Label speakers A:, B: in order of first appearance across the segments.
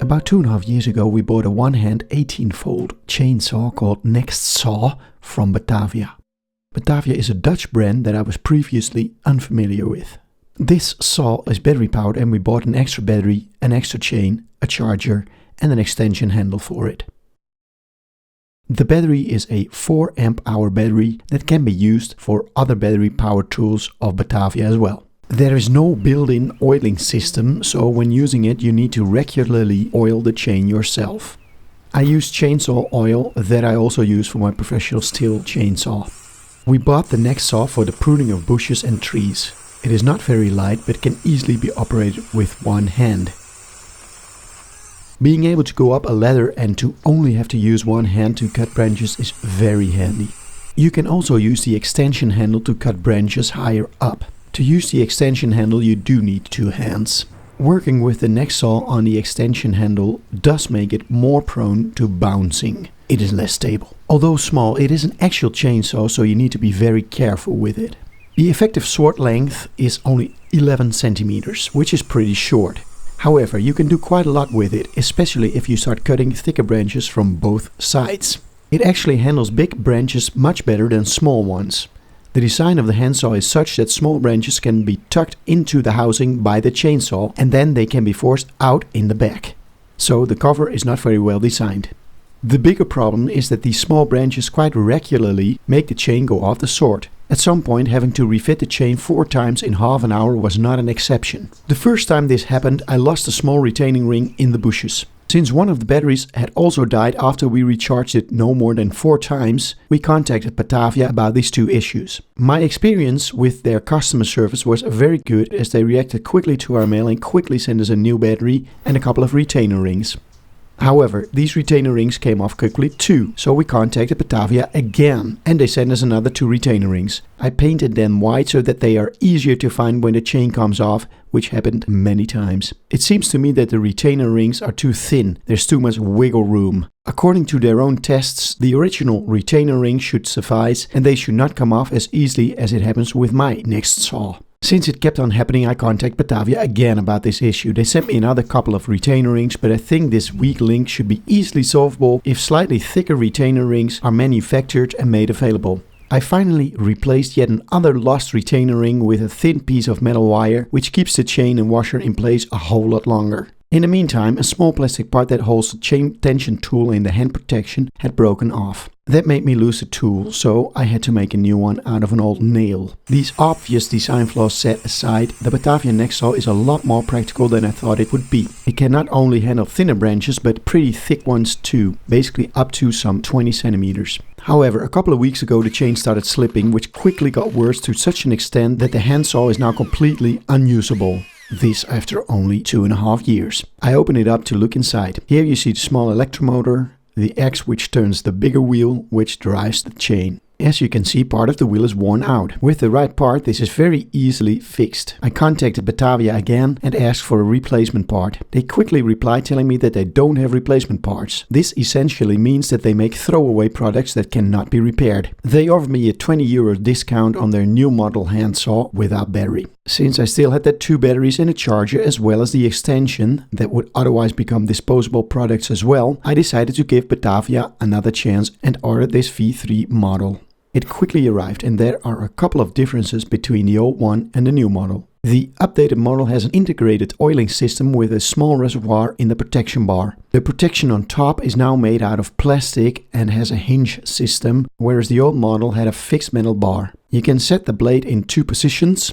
A: About 2.5 years ago we bought a one-hand 18-volt chainsaw called Nexxsaw from Batavia. Batavia is a Dutch brand that I was previously unfamiliar with. This saw is battery powered and we bought an extra battery, an extra chain, a charger and an extension handle for it. The battery is a 4 amp hour battery that can be used for other battery powered tools of Batavia as well. There is no built-in oiling system, so when using it you need to regularly oil the chain yourself. I use chainsaw oil that I also use for my professional steel chainsaw. We bought the Nexxsaw for the pruning of bushes and trees. It is not very light but can easily be operated with one hand. Being able to go up a ladder and to only have to use one hand to cut branches is very handy. You can also use the extension handle to cut branches higher up. To use the extension handle you do need 2 hands. Working with the Nexxsaw on the extension handle does make it more prone to bouncing. It is less stable. Although small, it is an actual chainsaw, so you need to be very careful with it. The effective sword length is only 11 centimeters, which is pretty short. However, you can do quite a lot with it, especially if you start cutting thicker branches from both sides. It actually handles big branches much better than small ones. The design of the handsaw is such that small branches can be tucked into the housing by the chainsaw and then they can be forced out in the back. So the cover is not very well designed. The bigger problem is that these small branches quite regularly make the chain go off the sword. At some point having to refit the chain 4 times in half an hour was not an exception. The first time this happened I lost a small retaining ring in the bushes. Since one of the batteries had also died after we recharged it no more than 4 times, we contacted Batavia about these 2 issues. My experience with their customer service was very good as they reacted quickly to our mail and quickly sent us a new battery and a couple of retainer rings. However, these retainer rings came off quickly too, so we contacted Batavia again and they sent us another 2 retainer rings. I painted them white so that they are easier to find when the chain comes off, which happened many times. It seems to me that the retainer rings are too thin, there's too much wiggle room. According to their own tests, the original retainer ring should suffice and they should not come off as easily as it happens with my Nexxsaw. Since it kept on happening, I contacted Batavia again about this issue. They sent me another couple of retainer rings, but I think this weak link should be easily solvable if slightly thicker retainer rings are manufactured and made available. I finally replaced yet another lost retainer ring with a thin piece of metal wire, which keeps the chain and washer in place a whole lot longer. In the meantime, a small plastic part that holds the chain tension tool in the hand protection had broken off. That made me lose the tool, so I had to make a new one out of an old nail. These obvious design flaws set aside, the Batavia Nexxsaw is a lot more practical than I thought it would be. It can not only handle thinner branches, but pretty thick ones too, basically up to some 20 centimeters. However, a couple of weeks ago the chain started slipping, which quickly got worse to such an extent that the handsaw is now completely unusable. This after only 2.5 years. I open it up to look inside. Here you see the small electromotor, the X which turns the bigger wheel which drives the chain. As you can see, part of the wheel is worn out. With the right part this is very easily fixed. I contacted Batavia again and asked for a replacement part. They quickly replied telling me that they don't have replacement parts. This essentially means that they make throwaway products that cannot be repaired. They offered me a €20 discount on their new model handsaw without battery. Since I still had the 2 batteries and a charger as well as the extension that would otherwise become disposable products as well, I decided to give Batavia another chance and ordered this V3 model. It quickly arrived and there are a couple of differences between the old one and the new model. The updated model has an integrated oiling system with a small reservoir in the protection bar. The protection on top is now made out of plastic and has a hinge system, whereas the old model had a fixed metal bar. You can set the blade in 2 positions.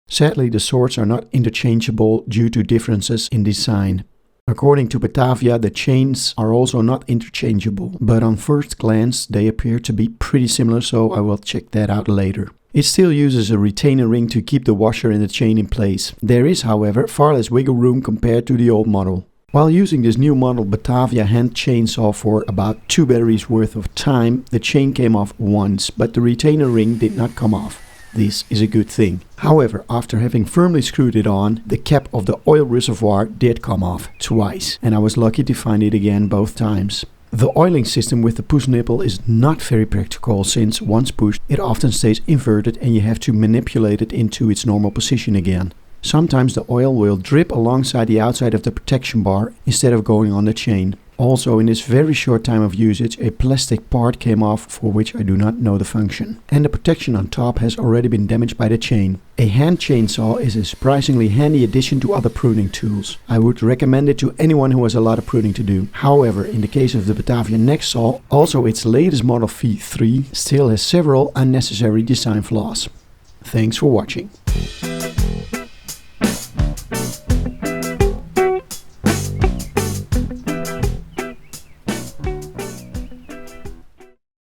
A: Sadly, the swords are not interchangeable due to differences in design. According to Batavia, the chains are also not interchangeable, but on first glance they appear to be pretty similar, so I will check that out later. It still uses a retainer ring to keep the washer and the chain in place. There is, however, far less wiggle room compared to the old model. While using this new model Batavia hand chainsaw for about 2 batteries worth of time, the chain came off once, but the retainer ring did not come off. This is a good thing. However, after having firmly screwed it on, the cap of the oil reservoir did come off twice, and I was lucky to find it again both times. The oiling system with the push nipple is not very practical, since once pushed it often stays inverted and you have to manipulate it into its normal position again. Sometimes the oil will drip alongside the outside of the protection bar instead of going on the chain. Also, in this very short time of usage, a plastic part came off for which I do not know the function. And the protection on top has already been damaged by the chain. A hand chainsaw is a surprisingly handy addition to other pruning tools. I would recommend it to anyone who has a lot of pruning to do. However, in the case of the Batavia Nexxsaw, also its latest model V3 still has several unnecessary design flaws. Thanks for watching.